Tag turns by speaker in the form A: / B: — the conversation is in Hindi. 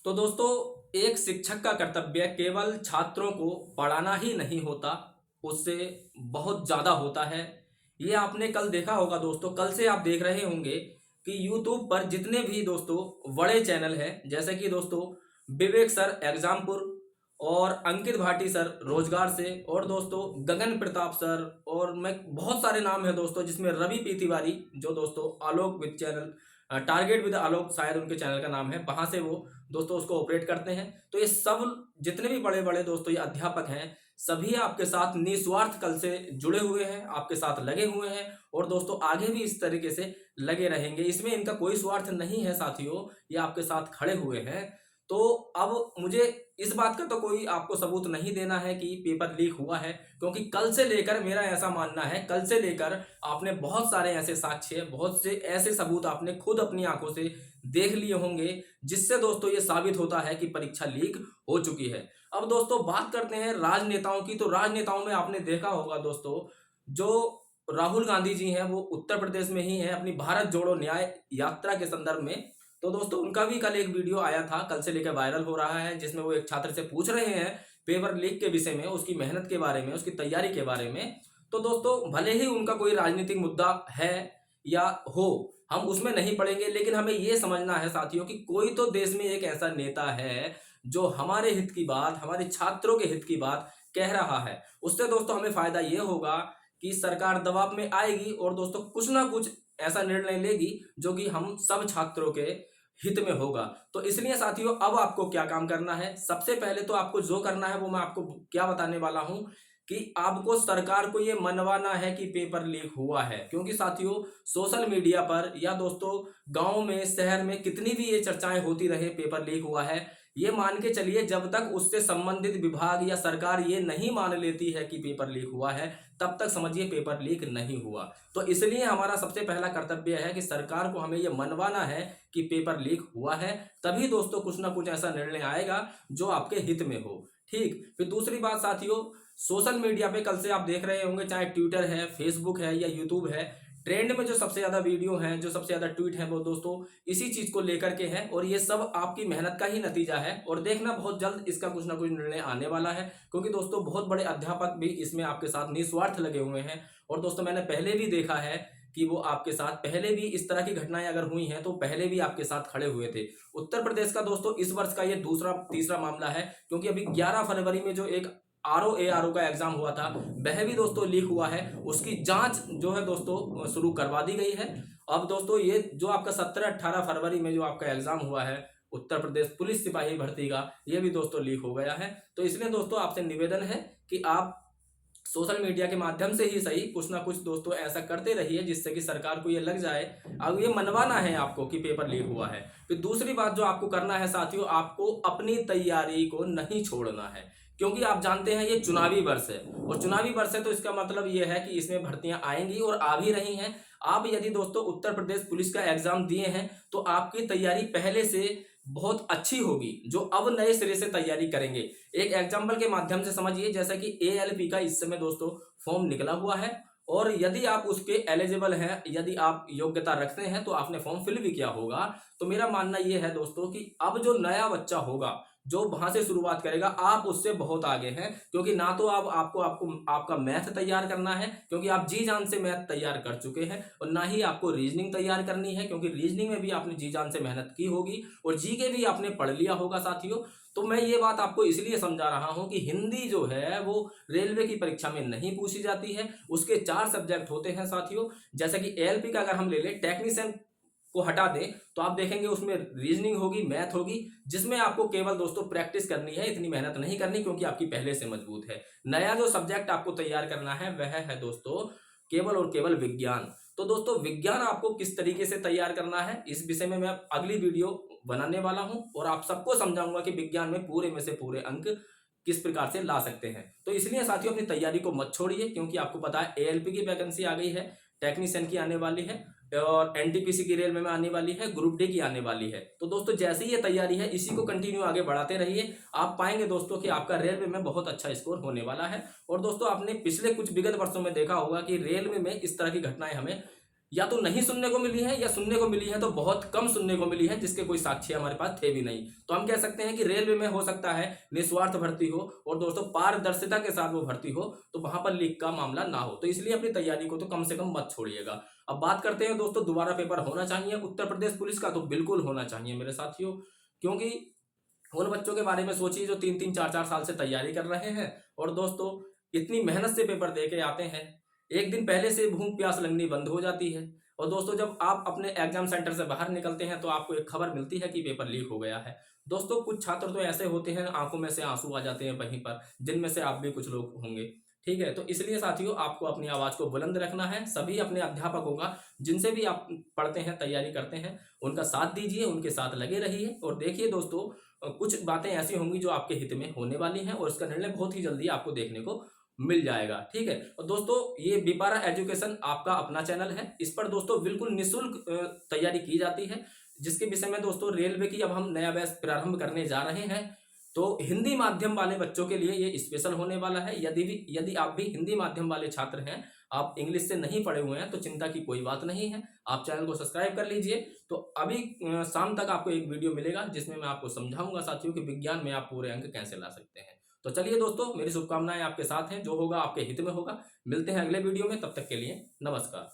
A: तो दोस्तों, एक शिक्षक का कर्तव्य केवल छात्रों को पढ़ाना ही नहीं होता, उससे बहुत ज़्यादा होता है। ये आपने कल देखा होगा दोस्तों, कल से आप देख रहे होंगे कि यूट्यूब पर जितने भी दोस्तों बड़े चैनल हैं, जैसे कि दोस्तों विवेक सर एग्जामपुर और अंकित भाटी सर रोजगार से, और दोस्तों गगन प्रताप सर, और मैं बहुत सारे नाम है दोस्तों, जिसमें रवि पी तिवारी जो दोस्तों आलोक विद चैनल, टारगेट विद आलोक शायद उनके चैनल का नाम है, वहां से वो दोस्तों उसको ऑपरेट करते हैं। तो ये सब जितने भी बड़े बड़े दोस्तों ये अध्यापक हैं, सभी आपके साथ निस्वार्थ कल से जुड़े हुए हैं, आपके साथ लगे हुए हैं, और दोस्तों आगे भी इस तरीके से लगे रहेंगे। इसमें इनका कोई स्वार्थ नहीं है साथियों, ये आपके साथ खड़े हुए हैं। तो अब मुझे इस बात का तो कोई आपको सबूत नहीं देना है कि पेपर लीक हुआ है, क्योंकि कल से लेकर मेरा ऐसा मानना है, कल से लेकर आपने बहुत सारे ऐसे साक्ष्य, बहुत से ऐसे सबूत आपने खुद अपनी आंखों से देख लिए होंगे, जिससे दोस्तों ये साबित होता है कि परीक्षा लीक हो चुकी है। अब दोस्तों बात करते हैं राजनेताओं की। तो राजनेताओं में आपने देखा होगा दोस्तों, जो राहुल गांधी जी हैं वो उत्तर प्रदेश में ही हैं, अपनी भारत जोड़ो न्याय यात्रा के संदर्भ में। तो दोस्तों उनका भी कल एक वीडियो आया था, कल से लेकर वायरल हो रहा है, जिसमें वो एक छात्र से पूछ रहे हैं पेपर लीक के विषय में, उसकी मेहनत के बारे में, उसकी तैयारी के बारे में। तो दोस्तों भले ही उनका कोई राजनीतिक मुद्दा है या हो, हम उसमें नहीं पड़ेंगे, लेकिन हमें ये समझना है साथियों कि कोई तो देश में एक ऐसा नेता है जो हमारे हित की बात, हमारे छात्रों के हित की बात कह रहा है। उससे दोस्तों हमें फायदा ये होगा कि सरकार दबाव में आएगी और दोस्तों कुछ ना कुछ ऐसा निर्णय लेगी जो कि हम सब छात्रों के हित में होगा। तो इसलिए साथियों अब आपको क्या काम करना है, सबसे पहले तो आपको जो करना है वो मैं आपको क्या बताने वाला हूं कि आपको सरकार को ये मनवाना है कि पेपर लीक हुआ है। क्योंकि साथियों सोशल मीडिया पर या दोस्तों गांव में, शहर में कितनी भी ये चर्चाएं होती रहे पेपर लीक हुआ है, ये मान के चलिए जब तक उससे संबंधित विभाग या सरकार ये नहीं मान लेती है कि पेपर लीक हुआ है, तब तक समझिए पेपर लीक नहीं हुआ। तो इसलिए हमारा सबसे पहला कर्तव्य है कि सरकार को हमें ये मनवाना है कि पेपर लीक हुआ है, तभी दोस्तों कुछ ना कुछ ऐसा निर्णय आएगा जो आपके हित में हो। ठीक, फिर दूसरी बात साथियों, सोशल मीडिया पे कल से आप देख रहे होंगे, चाहे ट्विटर है, फेसबुक है या यूट्यूब है, ट्रेंड में जो सबसे ज्यादा वीडियो हैं, जो सबसे ज्यादा ट्वीट हैं, वो दोस्तों इसी चीज को लेकर के हैं, और ये सब आपकी मेहनत का ही नतीजा है। और देखना बहुत जल्द इसका कुछ ना कुछ निर्णय आने वाला है, क्योंकि दोस्तों बहुत बड़े अध्यापक भी इसमें आपके साथ निस्वार्थ लगे हुए हैं। और दोस्तों मैंने पहले भी देखा है कि वो आपके साथ पहले भी इस तरह की घटनाएं अगर हुई हैं तो पहले भी आपके साथ खड़े हुए थे। उत्तर प्रदेश का दोस्तों इस वर्ष का ये दूसरा तीसरा मामला है, क्योंकि अभी 11 फरवरी में जो एक आरओ का एग्जाम हुआ था, वह भी दोस्तों लीक हुआ है। उसकी जांच जो है दोस्तों शुरू करवा दी गई है। अब दोस्तों ये जो आपका 17-18 फरवरी में जो आपका एग्जाम हुआ है उत्तर प्रदेश पुलिस सिपाही भर्ती का, ये भी दोस्तों लीक हो गया है। तो इसलिए दोस्तों आपसे निवेदन है कि आप सोशल मीडिया के माध्यम से ही सही कुछ ना कुछ दोस्तों ऐसा करते रहिए, जिससे कि सरकार को ये लग जाए, अब ये मनवाना है आपको कि पेपर लीक हुआ है। फिर दूसरी बात जो आपको करना है साथियों, आपको अपनी तैयारी को नहीं छोड़ना है, क्योंकि आप जानते हैं ये चुनावी वर्ष है, और चुनावी वर्ष है तो इसका मतलब ये है कि इसमें भर्तियां आएंगी और आ भी रही हैं। आप यदि दोस्तों उत्तर प्रदेश पुलिस का एग्जाम दिए हैं तो आपकी तैयारी पहले से बहुत अच्छी होगी, जो अब नए सिरे से तैयारी करेंगे। एक एग्जाम्पल के माध्यम से समझिए, जैसा कि एएलपी का इस समय दोस्तों फॉर्म निकला हुआ है, और यदि आप उसके एलिजिबल हैं, यदि आप योग्यता रखते हैं तो आपने फॉर्म फिल भी किया होगा, तो मेरा मानना यह है दोस्तों कि अब जो नया बच्चा होगा जो वहां से शुरुआत करेगा, आप उससे बहुत आगे हैं। क्योंकि ना तो आप आपको आपको आपका मैथ तैयार करना है, क्योंकि आप जी जान से मैथ तैयार कर चुके हैं, और ना ही आपको रीजनिंग तैयार करनी है, क्योंकि रीजनिंग में भी आपने जी जान से मेहनत की होगी, और जी के भी आपने पढ़ लिया होगा साथियों। तो मैं ये बात आपको इसलिए समझा रहा हूं कि हिंदी जो है वो रेलवे की परीक्षा में नहीं पूछी जाती है, उसके 4 सब्जेक्ट होते हैं साथियों। जैसे कि एएलपी का अगर हम ले लें, टेक्नीशियन को हटा दें तो आप देखेंगे उसमें रीजनिंग होगी, मैथ होगी, जिसमें आपको केवल दोस्तों प्रैक्टिस करनी है, इतनी मेहनत नहीं करनी, क्योंकि आपकी पहले से मजबूत है। नया जो सब्जेक्ट आपको तैयार करना है वह है दोस्तों केवल और केवल विज्ञान। तो दोस्तों विज्ञान आपको किस तरीके से तैयार करना है, इस विषय में मैं अगली वीडियो बनाने वाला हूं, और आप सबको समझाऊंगा कि विज्ञान में पूरे में से पूरे अंक किस प्रकार से ला सकते हैं। तो इसलिए साथियों अपनी तैयारी को मत छोड़िए, क्योंकि आपको पता है एएलपी की वैकेंसी आ गई है, टेक्नीशियन की आने वाली है, और एनटीपीसी की रेलवे में आने वाली है, ग्रुप डी की आने वाली है। तो दोस्तों जैसे ही ये तैयारी है इसी को कंटिन्यू आगे बढ़ाते रहिए, आप पाएंगे दोस्तों कि आपका रेलवे में बहुत अच्छा स्कोर होने वाला है। और दोस्तों आपने पिछले कुछ विगत वर्षों में देखा होगा कि रेलवे में इस तरह की घटनाएं हमें या तो नहीं सुनने को मिली है, या सुनने को मिली है तो बहुत कम सुनने को मिली है, जिसके कोई साक्ष्य हमारे पास थे भी नहीं। तो हम कह सकते हैं कि रेलवे में हो सकता है निस्वार्थ भर्ती हो और दोस्तों पारदर्शिता के साथ वो भर्ती हो, तो वहां पर लीक का मामला ना हो। तो इसलिए अपनी तैयारी को तो कम से कम मत छोड़िएगा। अब बात करते हैं दोस्तों, दोबारा पेपर होना चाहिए उत्तर प्रदेश पुलिस का? तो बिल्कुल होना चाहिए मेरे साथियों, क्योंकि उन बच्चों के बारे में सोचिए जो 3-3 4-4 साल से तैयारी कर रहे हैं और दोस्तों इतनी मेहनत से पेपर दे के आते हैं। एक दिन पहले से भूख प्यास लगनी बंद हो जाती है, और दोस्तों जब आप अपने एग्जाम सेंटर से बाहर निकलते हैं तो आपको एक खबर मिलती है कि पेपर लीक हो गया है। दोस्तों कुछ छात्र तो ऐसे होते हैं, आंखों में से आंसू आ जाते हैं वहीं पर, जिनमें से आप भी कुछ लोग होंगे। ठीक है, तो इसलिए साथियों आपको अपनी आवाज को बुलंद रखना है। सभी अपने अध्यापकों का, जिनसे भी आप पढ़ते हैं, तैयारी करते हैं, उनका साथ दीजिए, उनके साथ लगे रहिए। और देखिए दोस्तों, कुछ बातें ऐसी होंगी जो आपके हित में होने वाली हैं, और इसका निर्णय बहुत ही जल्दी आपको देखने को मिल जाएगा। ठीक है, और दोस्तों ये बीपारा एजुकेशन आपका अपना चैनल है। इस पर दोस्तों बिल्कुल निःशुल्क तैयारी की जाती है, जिसके विषय में दोस्तों रेलवे की अब हम नया बैच प्रारंभ करने जा रहे हैं। तो हिंदी माध्यम वाले बच्चों के लिए ये स्पेशल होने वाला है। यदि आप भी हिंदी माध्यम वाले छात्र हैं, आप इंग्लिश से नहीं पढ़े हुए हैं, तो चिंता की कोई बात नहीं है। आप चैनल को सब्सक्राइब कर लीजिए। तो अभी शाम तक आपको एक वीडियो मिलेगा जिसमें मैं आपको समझाऊंगा साथियों कि विज्ञान में आप पूरे अंक कैसे ला सकते हैं। तो चलिए दोस्तों, मेरी शुभकामनाएं आपके साथ हैं, जो होगा आपके हित में होगा। मिलते हैं अगले वीडियो में, तब तक के लिए नमस्कार।